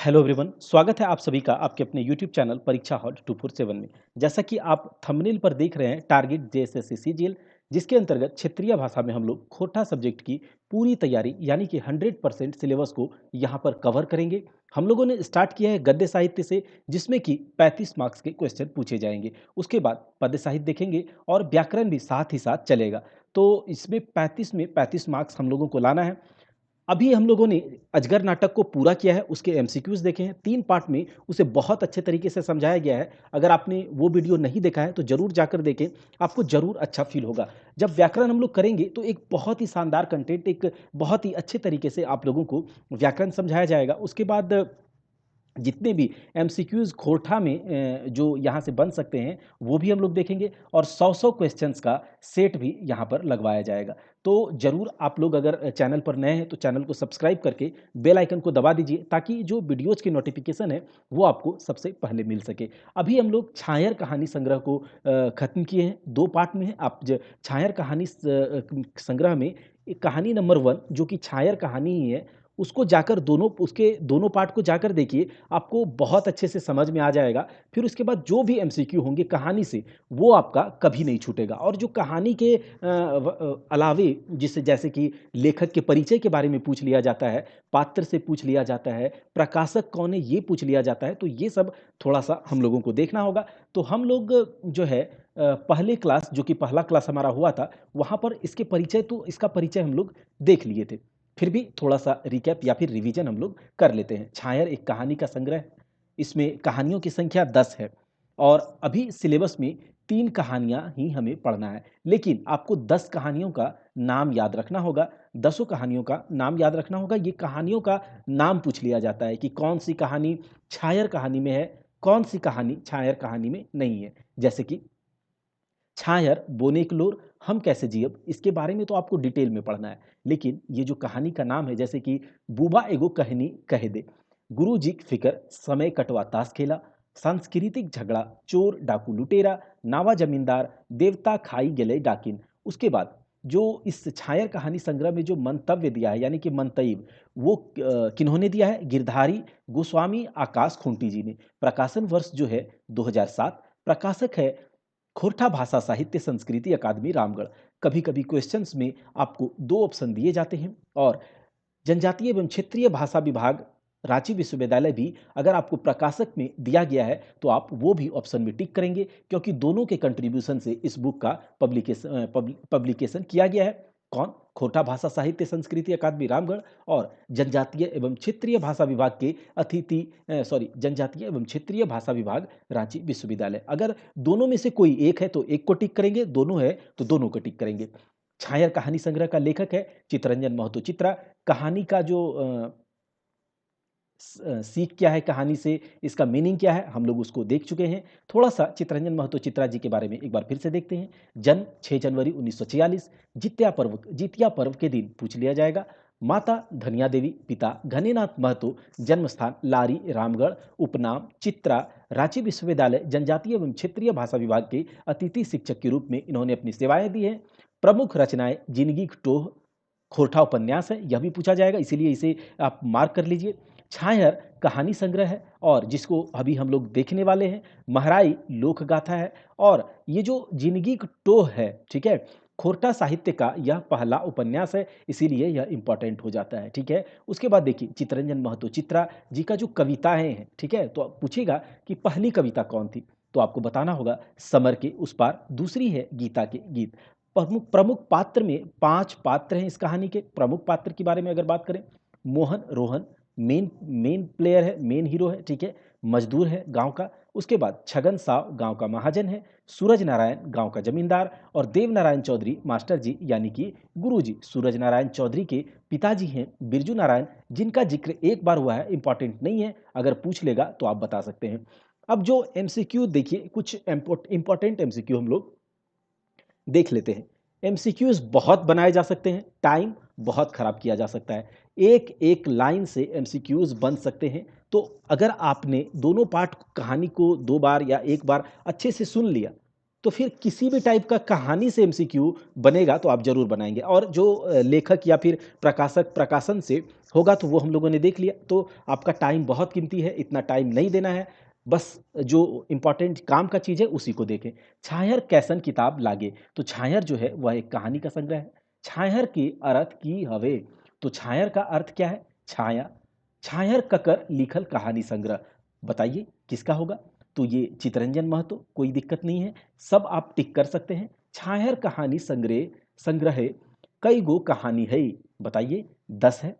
Hello everyone, स्वागत है आप सभी का आपके अपने यूट्यूब चैनल परीक्षा हॉल 247 में। जैसा कि आप थंबनेल पर देख रहे हैं, टारगेट जेएसएससी सीजीएल, जिसके अंतर्गत क्षेत्रीय भाषा में हम लोग खोटा सब्जेक्ट की पूरी तैयारी यानी कि 100% सिलेबस को यहाँ पर कवर करेंगे। हम लोगों ने स्टार्ट किया है गद्य साहित्य से, जिसमें कि 35 मार्क्स के क्वेश्चन पूछे जाएंगे। उसके बाद पद्य साहित्य देखेंगे और व्याकरण भी साथ ही साथ चलेगा। तो इसमें 35 में 35 मार्क्स हम लोगों को लाना है। अभी हम लोगों ने अजगर नाटक को पूरा किया है, उसके एमसीक्यूज़ देखे हैं, 3 पार्ट में उसे बहुत अच्छे तरीके से समझाया गया है। अगर आपने वो वीडियो नहीं देखा है तो ज़रूर जाकर देखें, आपको ज़रूर अच्छा फ़ील होगा। जब व्याकरण हम लोग करेंगे तो एक बहुत ही शानदार कंटेंट, एक बहुत ही अच्छे तरीके से आप लोगों को व्याकरण समझाया जाएगा। उसके बाद जितने भी एमसीक्यूज़ खोरठा में जो यहाँ से बन सकते हैं, वो भी हम लोग देखेंगे और 100-100 क्वेश्चंस का सेट भी यहाँ पर लगवाया जाएगा। तो ज़रूर आप लोग अगर चैनल पर नए हैं, तो चैनल को सब्सक्राइब करके बेल आइकन को दबा दीजिए, ताकि जो वीडियोज़ की नोटिफ़िकेशन है, वो आपको सबसे पहले मिल सके। अभी हम लोग छायर कहानी संग्रह को ख़त्म किए हैं, 2 पार्ट में है। आप ज छायर कहानी संग्रह में कहानी नंबर 1 जो कि छायर कहानी ही है, उसको जाकर उसके दोनों पार्ट को जाकर देखिए, आपको बहुत अच्छे से समझ में आ जाएगा। फिर उसके बाद जो भी एमसीक्यू होंगे कहानी से, वो आपका कभी नहीं छूटेगा। और जो कहानी के अलावे जिससे जैसे कि लेखक के परिचय के बारे में पूछ लिया जाता है, पात्र से पूछ लिया जाता है, प्रकाशक कौन है ये पूछ लिया जाता है, तो ये सब थोड़ा-सा हम लोगों को देखना होगा। तो हम लोग जो है पहले क्लास जो कि पहला क्लास हमारा हुआ था, वहाँ पर इसका परिचय हम लोग देख लिए थे। फिर भी थोड़ा-सा रिकैप या फिर रिवीजन हम लोग कर लेते हैं। छायर एक कहानी का संग्रह है, इसमें कहानियों की संख्या 10 है और अभी सिलेबस में 3 कहानियाँ ही हमें पढ़ना है। लेकिन आपको 10 कहानियों का नाम याद रखना होगा, 10 कहानियों का नाम याद रखना होगा। ये कहानियों का नाम पूछ लिया जाता है कि कौन-सी कहानी छायर कहानी में है, कौन-सी कहानी छायर कहानी में नहीं है। जैसे कि छायर, बोनेकलोर, हम कैसे जियब, इसके बारे में तो आपको डिटेल में पढ़ना है। लेकिन ये जो कहानी का नाम है, जैसे कि बुबा एगो कहनी कह दे, गुरुजी की फिकर, समय कटवा ताश खेला, सांस्कृतिक झगड़ा, चोर डाकू लुटेरा, नावा जमींदार, देवता खाई गेले डाकिन। उसके बाद जो इस छायर कहानी संग्रह में जो मंतव्य दिया है यानी कि मंतव्य, वो किन्होंने दिया है? गिरधारी गोस्वामी आकाश खूंटी जी ने। प्रकाशन वर्ष जो है 2007, प्रकाशक है खोरठा भाषा साहित्य संस्कृति अकादमी रामगढ़। कभी-कभी क्वेश्चंस में आपको 2 ऑप्शन दिए जाते हैं और जनजातीय एवं क्षेत्रीय भाषा विभाग रांची विश्वविद्यालय भी अगर आपको प्रकाशक में दिया गया है, तो आप वो भी ऑप्शन में टिक करेंगे, क्योंकि दोनों के कंट्रीब्यूशन से इस बुक का पब्लिकेशन किया गया है। कौन? खोरठा भाषा साहित्य संस्कृति अकादमी रामगढ़ और जनजातीय एवं क्षेत्रीय भाषा विभाग के जनजातीय एवं क्षेत्रीय भाषा विभाग रांची विश्वविद्यालय। अगर दोनों में से कोई एक है तो एक को टिक करेंगे, दोनों है तो दोनों को टिक करेंगे। छायर कहानी संग्रह का लेखक है चित्तरंजन महतो चित्रा। कहानी का जो सीख क्या है कहानी से, इसका मीनिंग क्या है, हम लोग उसको देख चुके हैं। थोड़ा-सा चित्तरंजन महतो चित्रा जी के बारे में एक बार फिर से देखते हैं। जन्म 6 जनवरी 1946, जितिया पर्व के दिन पूछ लिया जाएगा। माता धनिया देवी, पिता घनेनाथ महतो, जन्म स्थान लारी रामगढ़, उपनाम चित्रा, रांची विश्वविद्यालय जनजातीय एवं क्षेत्रीय भाषा विभाग के अतिथि शिक्षक के रूप में इन्होंने अपनी सेवाएँ दी हैं। प्रमुख रचनाएँ जिंदगी की टोह खोरठा उपन्यास है, यह भी पूछा जाएगा, इसीलिए इसे आप मार्क कर लीजिए। छायर कहानी संग्रह है और जिसको अभी हम लोग देखने वाले हैं। महराई लोक गाथा है और ये जो जिंदगी की टोह है, ठीक है, खोरठा साहित्य का यह पहला उपन्यास है, इसीलिए यह इंपॉर्टेंट हो जाता है, ठीक है। उसके बाद देखिए चित्तरंजन महतो चित्रा जी का जो कविताएं हैं, ठीक है, तो अब पूछेगा कि पहली कविता कौन थी, तो आपको बताना होगा समर के उस पार, दूसरी है गीता के गीत। प्रमुख प्रमुख पात्र में 5 पात्र हैं इस कहानी के। प्रमुख पात्र के बारे में अगर बात करें, Mohan Rohan main main player है, मेन हीरो है, ठीक है। मजदूर है गांव का। उसके बाद छगन साव गांव का महाजन है। सूरज नारायण गांव का जमींदार और देव नारायण चौधरी मास्टर जी यानी कि गुरुजी। सूरज नारायण चौधरी के पिताजी हैं बिरजू नारायण, जिनका जिक्र एक बार हुआ है, इंपॉर्टेंट नहीं है, अगर पूछ लेगा तो आप बता सकते हैं। अब जो एमसीक्यू देखिए, कुछ इंपॉर्टेंट एमसीक्यू हम लोग देख लेते हैं। एमसीक्यूज बहुत बनाए जा सकते हैं, टाइम बहुत खराब किया जा सकता है। एक एक लाइन से एमसीक्यूज बन सकते हैं। तो अगर आपने दोनों पार्ट कहानी को 2 बार या 1 बार अच्छे से सुन लिया, तो फिर किसी भी टाइप का कहानी से एमसीक्यू बनेगा तो आप ज़रूर बनाएँगे, और जो लेखक या फिर प्रकाशक प्रकाशन से होगा तो वो हम लोगों ने देख लिया। तो आपका टाइम बहुत कीमती है, इतना टाइम नहीं देना है, बस जो इम्पोर्टेंट काम का चीज़ है उसी को देखें। छायर कैसन किताब लागे, तो छायर जो है वह एक कहानी का संग्रह है। छायर की अर्थ की हवे, तो छायर का अर्थ क्या है? छाया। छायर ककर लिखल कहानी संग्रह, बताइए किसका होगा? तो ये चितरंजन महतो, कोई दिक्कत नहीं है, सब आप टिक कर सकते हैं। छायर कहानी संग्रह संग्रह कई गो कहानी है, बताइए 10 है।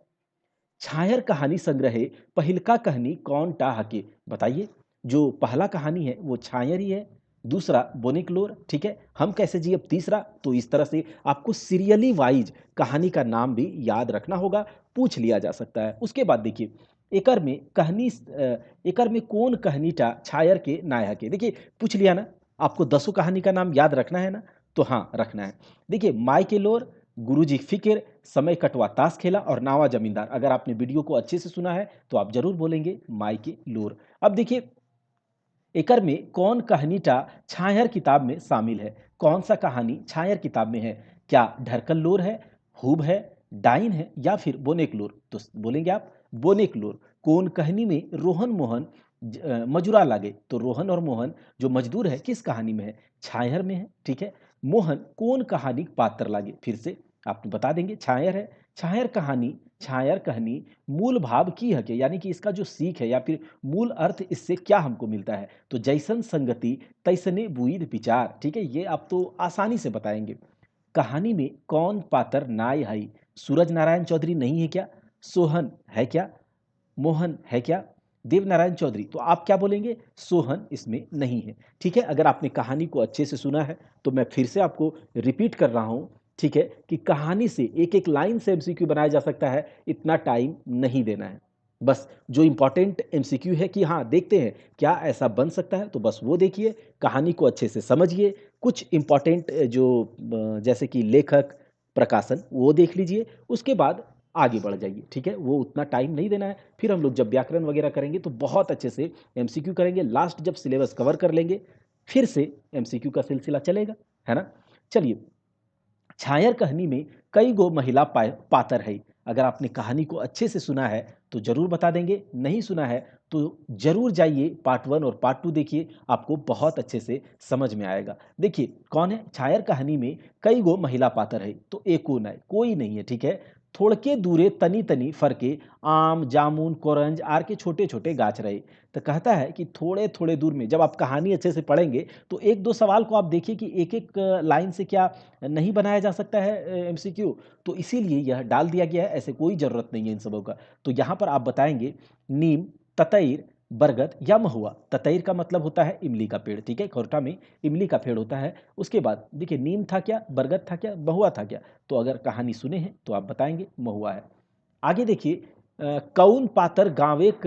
छायर कहानी संग्रह पहिलका कहनी कौन टा हके, बताइए। जो पहला कहानी है वो छायर ही है, दूसरा बोनिकलोर, ठीक है। हम कैसे जी, अब तीसरा। तो इस तरह से आपको सीरियली वाइज कहानी का नाम भी याद रखना होगा, पूछ लिया जा सकता है। उसके बाद देखिए, एकर में कहनी एकर में कौन कहनी टा छायर के नायक है, देखिए पूछ लिया ना। आपको 10 कहानी का नाम याद रखना है ना, तो हाँ रखना है। देखिए, माई के लोर, गुरुजी फिक्र, समय कटवा ताश खेला और नावा जमींदार। अगर आपने वीडियो को अच्छे से सुना है तो आप जरूर बोलेंगे माई के लोर। अब देखिए, एकर में कौन कहानी टा छायर किताब में शामिल है, कौन सा कहानी छायर किताब में है? क्या ढरकल लोर है, हुब है, डाइन है, या फिर बोनेक लोर? तो बोलेंगे आप बोनेक लोर। कौन कहानी में रोहन मोहन मजुरा लागे, तो रोहन और मोहन जो मजदूर है किस कहानी में है? छायर में है, ठीक है। मोहन कौन कहानी पात्र लागे, फिर से आप बता देंगे छायर है। छायर कहानी, छायर कहनी मूल भाव की है कि, यानी कि इसका जो सीख है या फिर मूल अर्थ इससे क्या हमको मिलता है? तो जैसन संगति तैसने बुइद विचार, ठीक है, ये आप तो आसानी से बताएंगे। कहानी में कौन पात्र नाय है? सूरज नारायण चौधरी नहीं है क्या? सोहन है क्या? मोहन है क्या? देव नारायण चौधरी, तो आप क्या बोलेंगे? सोहन इसमें नहीं है, ठीक है। अगर आपने कहानी को अच्छे से सुना है तो मैं फिर से आपको रिपीट कर रहा हूं, ठीक है, कि कहानी से एक एक लाइन से एमसीक्यू बनाया जा सकता है, इतना टाइम नहीं देना है। बस जो इंपॉर्टेंट एमसीक्यू है कि हाँ देखते हैं क्या ऐसा बन सकता है, तो बस वो देखिए, कहानी को अच्छे से समझिए, कुछ इंपॉर्टेंट जो जैसे कि लेखक प्रकाशन वो देख लीजिए, उसके बाद आगे बढ़ जाइए, ठीक है। वो उतना टाइम नहीं देना है। फिर हम लोग जब व्याकरण वगैरह करेंगे तो बहुत अच्छे से एमसीक्यू करेंगे, लास्ट जब सिलेबस कवर कर लेंगे फिर से एमसीक्यू का सिलसिला चलेगा, है ना। चलिए, छायर कहानी में कई गो महिला पात्र है। अगर आपने कहानी को अच्छे से सुना है तो जरूर बता देंगे, नहीं सुना है तो जरूर जाइए पार्ट 1 और पार्ट 2 देखिए, आपको बहुत अच्छे से समझ में आएगा। देखिए कौन है छायर कहानी में कई गो महिला पात्र है, तो एको नहीं, कोई नहीं है, ठीक है। थोड़के दूरे तनी तनी फरके आम जामुन कोरंज आर के छोटे छोटे गाछ रहे। तो कहता है कि थोड़े थोड़े दूर में, जब आप कहानी अच्छे से पढ़ेंगे तो एक दो सवाल को आप देखिए कि एक एक लाइन से क्या नहीं बनाया जा सकता है एमसीक्यू, तो इसीलिए यह डाल दिया गया है, ऐसे कोई ज़रूरत नहीं है इन सबों का। तो यहाँ पर आप बताएंगे नीम, ततैर, बरगद या महुआ। ततैर का मतलब होता है इमली का पेड़, ठीक है, खोरठा में इमली का पेड़ होता है। उसके बाद देखिए, नीम था क्या, बरगद था क्या, महुआ था क्या? तो अगर कहानी सुने हैं तो आप बताएंगे महुआ है। आगे देखिए, कौन पातर गाँव एक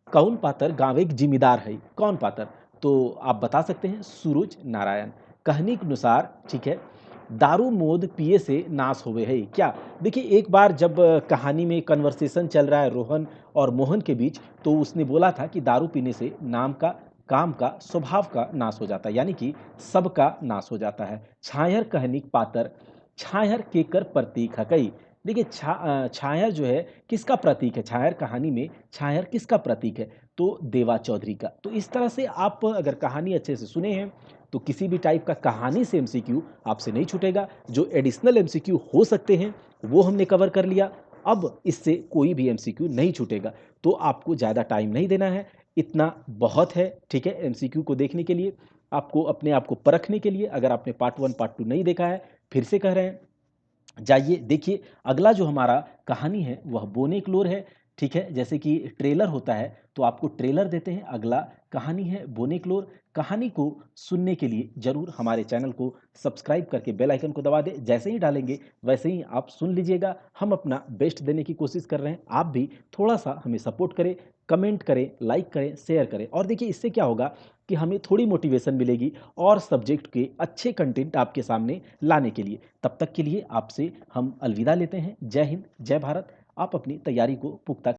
कौन पातर गाँव एक जिम्मेदार है, कौन पातर? तो आप बता सकते हैं सूरज नारायण। कहानी के अनुसार, ठीक है, दारू मोद पिए से नाश होवे है क्या? देखिए एक बार जब कहानी में कन्वर्सेशन चल रहा है रोहन और मोहन के बीच, तो उसने बोला था कि दारू पीने से नाम का, काम का, स्वभाव का नाश हो जाता है, यानी कि सबका नाश हो जाता है। छायर कहनी पातर, छायर केकर प्रतीक हकई। देखिए छायर जो है किसका प्रतीक है? छायर कहानी में छायर किसका प्रतीक है? तो देवा चौधरी का। तो इस तरह से आप अगर कहानी अच्छे से सुने हैं तो किसी भी टाइप का कहानी से एमसीक्यू आपसे नहीं छूटेगा। जो एडिशनल एमसीक्यू हो सकते हैं वो हमने कवर कर लिया, अब इससे कोई भी एमसीक्यू नहीं छूटेगा। तो आपको ज़्यादा टाइम नहीं देना है, इतना बहुत है, ठीक है। एमसीक्यू को देखने के लिए, आपको अपने आप को परखने के लिए, अगर आपने पार्ट 1 पार्ट 2 नहीं देखा है, फिर से कह रहे हैं जाइए देखिए। अगला जो हमारा कहानी है वह बोने क्लोर है, ठीक है। जैसे कि ट्रेलर होता है तो आपको ट्रेलर देते हैं, अगला कहानी है बोने क्लोर। कहानी को सुनने के लिए जरूर हमारे चैनल को सब्सक्राइब करके बेल आइकन को दबा दें, जैसे ही डालेंगे वैसे ही आप सुन लीजिएगा। हम अपना बेस्ट देने की कोशिश कर रहे हैं, आप भी थोड़ा सा हमें सपोर्ट करें, कमेंट करें, लाइक करें, शेयर करें। और देखिए इससे क्या होगा कि हमें थोड़ी मोटिवेशन मिलेगी और सब्जेक्ट के अच्छे कंटेंट आपके सामने लाने के लिए। तब तक के लिए आपसे हम अलविदा लेते हैं। जय हिंद, जय भारत। आप अपनी तैयारी को पुख्ता